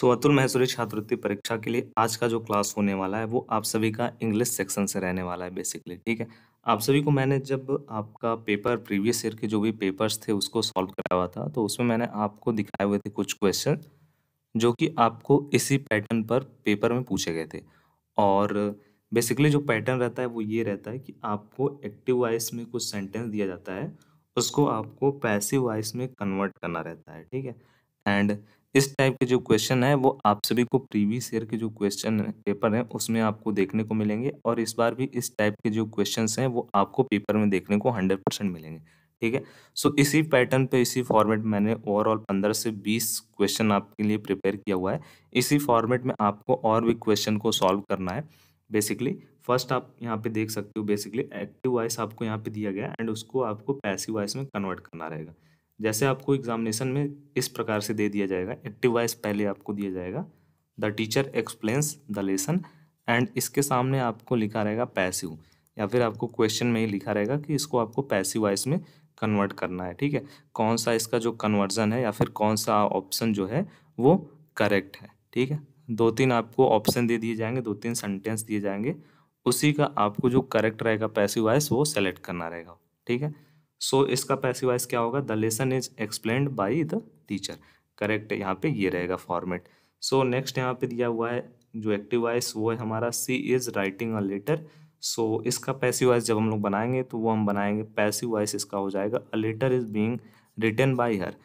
अतुल महेश्वरी छात्रवृत्ति परीक्षा के लिए आज का जो क्लास होने वाला है वो आप सभी का इंग्लिश सेक्शन से रहने वाला है बेसिकली। ठीक है। आप सभी को मैंने जब आपका पेपर प्रीवियस ईयर के जो भी पेपर्स थे उसको सॉल्व कराया हुआ था, तो उसमें मैंने आपको दिखाए हुए थे कुछ क्वेश्चन जो कि आपको इसी पैटर्न पर पेपर में पूछे गए थे। और बेसिकली जो पैटर्न रहता है वो ये रहता है कि आपको एक्टिव वॉइस में कुछ सेंटेंस दिया जाता है, उसको आपको पैसिव वॉइस में कन्वर्ट करना रहता है। ठीक है। एंड इस टाइप के जो क्वेश्चन है वो आप सभी को प्रीवियस ईयर के जो क्वेश्चन पेपर हैं उसमें आपको देखने को मिलेंगे, और इस बार भी इस टाइप के जो क्वेश्चंस हैं वो आपको पेपर में देखने को 100% मिलेंगे। ठीक है। इसी पैटर्न पे इसी फॉर्मेट में मैंने ओवरऑल 15 से 20 क्वेश्चन आपके लिए प्रिपेयर किया हुआ है। इसी फॉर्मेट में आपको और भी क्वेश्चन को सॉल्व करना है। बेसिकली फर्स्ट आप यहाँ पे देख सकते हो, बेसिकली एक्टिव वॉइस आपको यहाँ पे दिया गया एंड उसको आपको पैसिव वॉइस में कन्वर्ट करना रहेगा। जैसे आपको एग्जामिनेशन में इस प्रकार से दे दिया जाएगा, एक्टिव वॉइस पहले आपको दिया जाएगा the teacher explains the lesson, and इसके सामने आपको लिखा रहेगा पैसिव, या फिर आपको क्वेश्चन में ही लिखा रहेगा कि इसको आपको पैसिव वॉइस में कन्वर्ट करना है। ठीक है। कौन सा इसका जो कन्वर्जन है या फिर कौन सा ऑप्शन जो है वो करेक्ट है। ठीक है। दो तीन आपको ऑप्शन दे दिए जाएंगे, दो तीन सेंटेंस दिए जाएंगे, उसी का आपको जो करेक्ट रहेगा पैसिव वॉइस वो सेलेक्ट करना रहेगा। ठीक है। इसका पैसिव वॉइस क्या होगा? The lesson is explained by the teacher. Correct है, यहाँ पे ये रहेगा फॉर्मेट। नेक्स्ट यहाँ पे दिया हुआ है जो एक्टिव वॉइस वो है हमारा सी इज राइटिंग अ लेटर। इसका पैसिव वॉइस जब हम लोग बनाएंगे तो वो हम बनाएंगे, पैसिव वॉइस इसका हो जाएगा a letter is being written by her.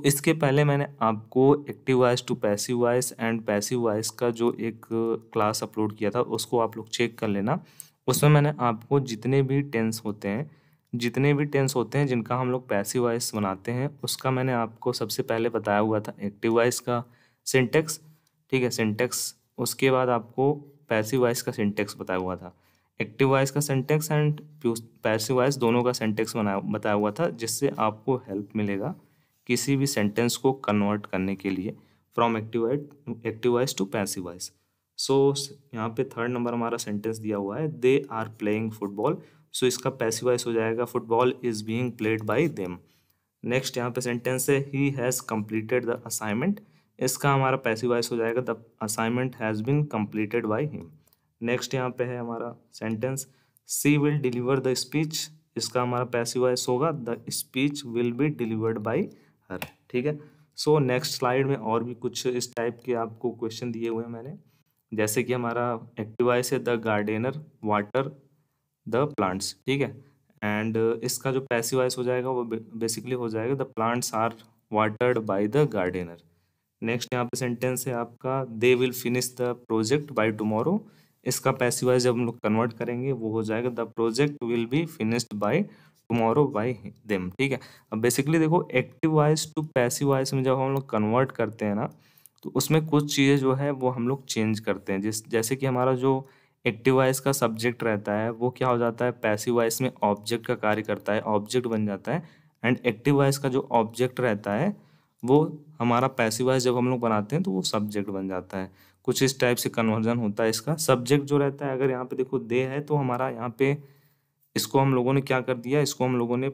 इसके पहले मैंने आपको active voice to passive voice and passive voice का जो एक क्लास अपलोड किया था उसको आप लोग चेक कर लेना। उसमें मैंने आपको जितने भी टेंस होते हैं जिनका हम लोग पैसिव वॉइस बनाते हैं उसका मैंने आपको सबसे पहले बताया हुआ था एक्टिव वॉइस का सिंटेक्स। ठीक है, सिंटेक्स। उसके बाद आपको पैसिव वॉइस का सिंटेक्स बताया हुआ था। एक्टिव वॉइस का सिंटेक्स एंड पैसिव वॉइस दोनों का सिंटेक्स बताया हुआ था, जिससे आपको हेल्प मिलेगा किसी भी सेंटेंस को कन्वर्ट करने के लिए from active voice to passive voice. यहाँ पे थर्ड नंबर हमारा सेंटेंस दिया हुआ है, दे आर प्लेइंग फुटबॉल। इसका पैसिव वॉइस हो जाएगा football is being played by them. Next यहाँ पे सेंटेंस है he has completed the assignment. इसका हमारा पैसिव वॉइस हो जाएगा the assignment has been completed by him. Next यहाँ पे है हमारा sentence she will deliver the speech. इसका हमारा पैसिव वॉइस होगा the speech will be delivered by हर। ठीक है। नेक्स्ट स्लाइड में और भी कुछ इस टाइप के आपको क्वेश्चन दिए हुए हैं मैंने, जैसे कि हमारा एक्टिव वॉइस है the gardener water the plants. ठीक है। एंड इसका जो पैसिव वॉइस हो जाएगा वो बेसिकली हो जाएगा the plants are watered by the gardener. Next यहाँ पे सेंटेंस है आपका they will finish the project by tomorrow. इसका पैसिव वॉइस जब हम लोग कन्वर्ट करेंगे वो हो जाएगा the project will be finished by tomorrow by them. ठीक है। अब बेसिकली देखो active voice to passive voice में जब हम लोग कन्वर्ट करते हैं ना, तो उसमें कुछ चीज़ें जो है वो हम लोग चेंज करते हैं। जैसे कि हमारा जो एक्टिव वॉइस का सब्जेक्ट रहता है वो क्या हो जाता है, पैसिव वॉइस में ऑब्जेक्ट का कार्य करता है, ऑब्जेक्ट बन जाता है। एंड एक्टिव वॉइस का जो ऑब्जेक्ट रहता है वो हमारा पैसिव वॉइस जब हम लोग बनाते हैं तो वो सब्जेक्ट बन जाता है। कुछ इस टाइप से कन्वर्जन होता है इसका। सब्जेक्ट जो रहता है, अगर यहाँ पे देखो दे है तो हमारा यहाँ पे इसको हम लोगों ने क्या कर दिया, इसको हम लोगों ने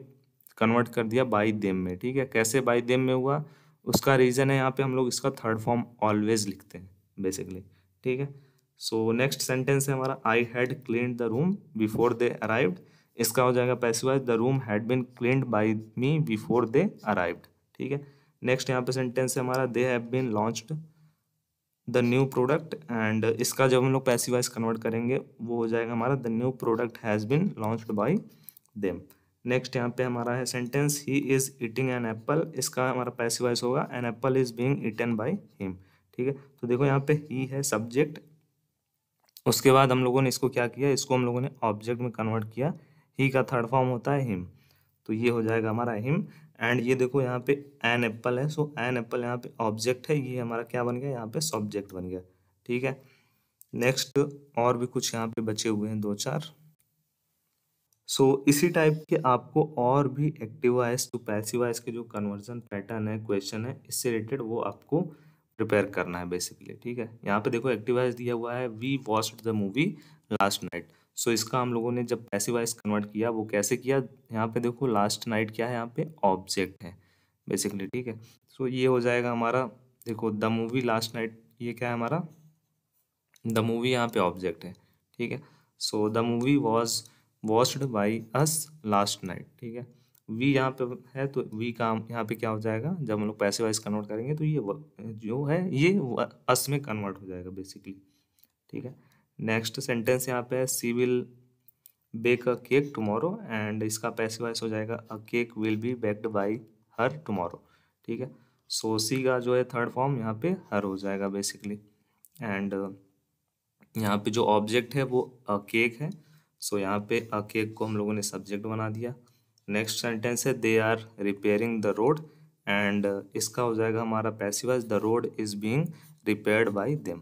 कन्वर्ट कर दिया बाई देम में। ठीक है। कैसे बाई देम में हुआ, उसका रीज़न है यहाँ पे हम लोग इसका थर्ड फॉर्म ऑलवेज लिखते हैं बेसिकली। ठीक है। नेक्स्ट सेंटेंस है हमारा I had cleaned the room before they arrived. इसका हो जाएगा passive voice the room had been cleaned by me before they arrived. ठीक है। नेक्स्ट यहाँ पे सेंटेंस है हमारा they have been launched the new product, and इसका जब हम लोग पैसिव वॉइस कन्वर्ट करेंगे वो हो जाएगा हमारा the new product has been launched by them. Next यहाँ पे हमारा है sentence he is eating an apple. इसका हमारा पैसिव वॉइस होगा an apple is being eaten by him. ठीक है। तो देखो यहाँ पे ही है सब्जेक्ट, उसके बाद हम लोगों ने इसको क्या किया, इसको हम लोगों ने ऑब्जेक्ट में कन्वर्ट किया। ही का थर्ड फॉर्म होता है हिम, तो ये हो जाएगा हमारा हिम। एंड ये देखो यहाँ पे एन एप्पल है, एन एप्पल यहाँ पे ऑब्जेक्ट है, ये हमारा क्या बन गया, यहाँ पे सब्जेक्ट बन गया। ठीक है। नेक्स्ट और भी कुछ यहाँ पे बचे हुए हैं दो चार। इसी टाइप के आपको और भी active voice to passive voice के जो कन्वर्जन पैटर्न है, क्वेश्चन है, इससे रिलेटेड वो आपको प्रिपेयर करना है बेसिकली। ठीक है। यहाँ पे देखो एक्टिव वॉइस दिया हुआ है we watched the movie last night. इसका हम लोगों ने जब पैसिव वॉइस कन्वर्ट किया वो कैसे किया, यहाँ पे देखो लास्ट नाइट क्या है, यहाँ पे ऑब्जेक्ट है बेसिकली। ठीक है। ये हो जाएगा हमारा देखो द मूवी लास्ट नाइट, ये क्या है हमारा, द मूवी यहाँ पे ऑब्जेक्ट है, ठीक है। So the movie was watched by us last night, ठीक है। वी यहाँ पे है तो वी का यहाँ पे क्या हो जाएगा, जब हम लोग पैसिव वॉइस कन्वर्ट करेंगे तो ये जो है ये अस में कन्वर्ट हो जाएगा बेसिकली, ठीक है। नेक्स्ट सेंटेंस यहाँ पे है she will bake a cake tomorrow, and इसका पैसिव वॉइस हो जाएगा a cake will be baked by her tomorrow, ठीक है। सो सी का जो है थर्ड फॉर्म यहाँ पे हर हो जाएगा बेसिकली। एंड यहाँ पे जो ऑब्जेक्ट है वो अ केक है, सो यहाँ पे अ केक को हम लोगों ने सब्जेक्ट बना दिया। नेक्स्ट सेंटेंस है they are repairing the road, and इसका हो जाएगा हमारा passive voice the road is being repaired by them.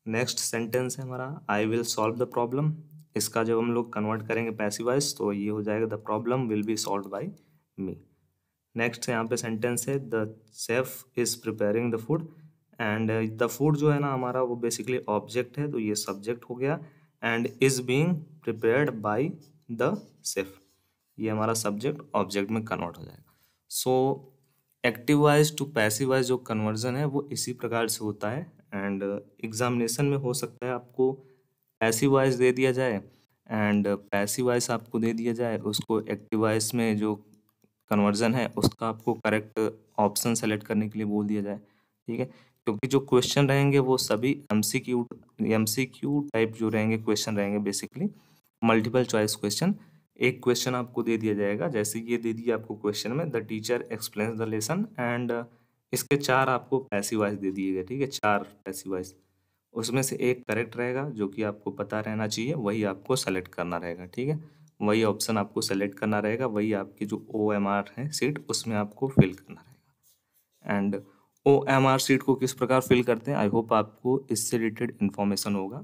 Next sentence है हमारा I will solve the problem, इसका जब हम लोग कन्वर्ट करेंगे पैसिव वॉइस तो ये हो जाएगा the problem will be solve by me. Next यहाँ पे सेंटेंस है the chef is preparing the food, and the food जो है ना हमारा वो बेसिकली ऑब्जेक्ट है तो ये सब्जेक्ट हो गया, and is being prepared by the chef, ये हमारा सब्जेक्ट ऑब्जेक्ट में कन्वर्ट हो जाएगा। So active voice to passive voice जो कन्वर्जन है वो इसी प्रकार से होता है। एंड एग्जामिनेशन में हो सकता है आपको पैसिव वॉइस दे दिया जाए एंड पैसिव वॉइस आपको दे दिया जाए, उसको एक्टिव वॉइस में जो कन्वर्जन है उसका आपको करेक्ट ऑप्शन सेलेक्ट करने के लिए बोल दिया जाए, ठीक है। क्योंकि जो क्वेश्चन रहेंगे वो सभी एमसीक्यू टाइप जो रहेंगे क्वेश्चन रहेंगे बेसिकली, मल्टीपल चॉइस क्वेश्चन। एक क्वेश्चन आपको दे दिया जाएगा, जैसे ये दे दिया आपको क्वेश्चन में the teacher explains the lesson, and इसके 4 आपको पैसिव वॉइस दे दिए गए, ठीक है, 4 पैसिव वॉइस। उसमें से एक करेक्ट रहेगा जो कि आपको पता रहना चाहिए, वही आपको सेलेक्ट करना रहेगा, ठीक है। वही ऑप्शन आपको सेलेक्ट करना रहेगा, वही आपकी जो OMR है सीट उसमें आपको फिल करना रहेगा। एंड OMR सीट को किस प्रकार फिल करते हैं, आई होप आपको इससे रिलेटेड इन्फॉर्मेशन होगा,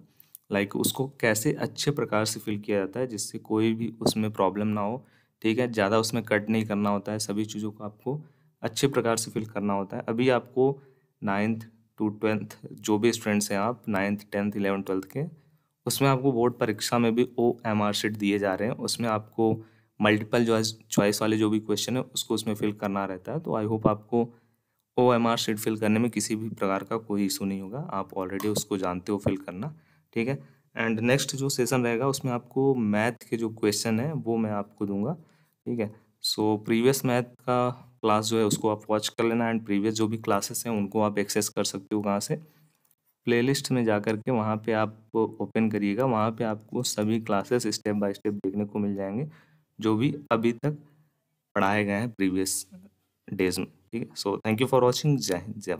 लाइक उसको कैसे अच्छे प्रकार से फिल किया जाता है जिससे कोई भी उसमें प्रॉब्लम ना हो, ठीक है। ज़्यादा उसमें कट नहीं करना होता है, सभी चीज़ों को आपको अच्छे प्रकार से फिल करना होता है। अभी आपको 9th to 12th जो भी स्टूडेंट्स हैं आप 9th 10th 11th 12th के, उसमें आपको बोर्ड परीक्षा में भी OMR शीट दिए जा रहे हैं, उसमें आपको मल्टीपल चॉइस वाले जो भी क्वेश्चन है उसको उसमें फिल करना रहता है। तो आई होप आपको OMR शीट फिल करने में किसी भी प्रकार का कोई इशू नहीं होगा, आप ऑलरेडी उसको जानते हो फिल करना, ठीक है। एंड नेक्स्ट जो सेशन रहेगा उसमें आपको मैथ के जो क्वेश्चन है वो मैं आपको दूंगा, ठीक है। सो प्रीवियस मैथ का क्लास जो है उसको आप वॉच कर लेना, एंड प्रीवियस जो भी क्लासेस हैं उनको आप एक्सेस कर सकते हो कहाँ से, प्लेलिस्ट में जा कर के वहाँ पे आप ओपन करिएगा, वहाँ पे आपको सभी क्लासेस स्टेप बाय स्टेप देखने को मिल जाएंगे जो भी अभी तक पढ़ाए गए हैं प्रीवियस डेज में, ठीक है। So thank you for watching, जय हिंद जय भारत।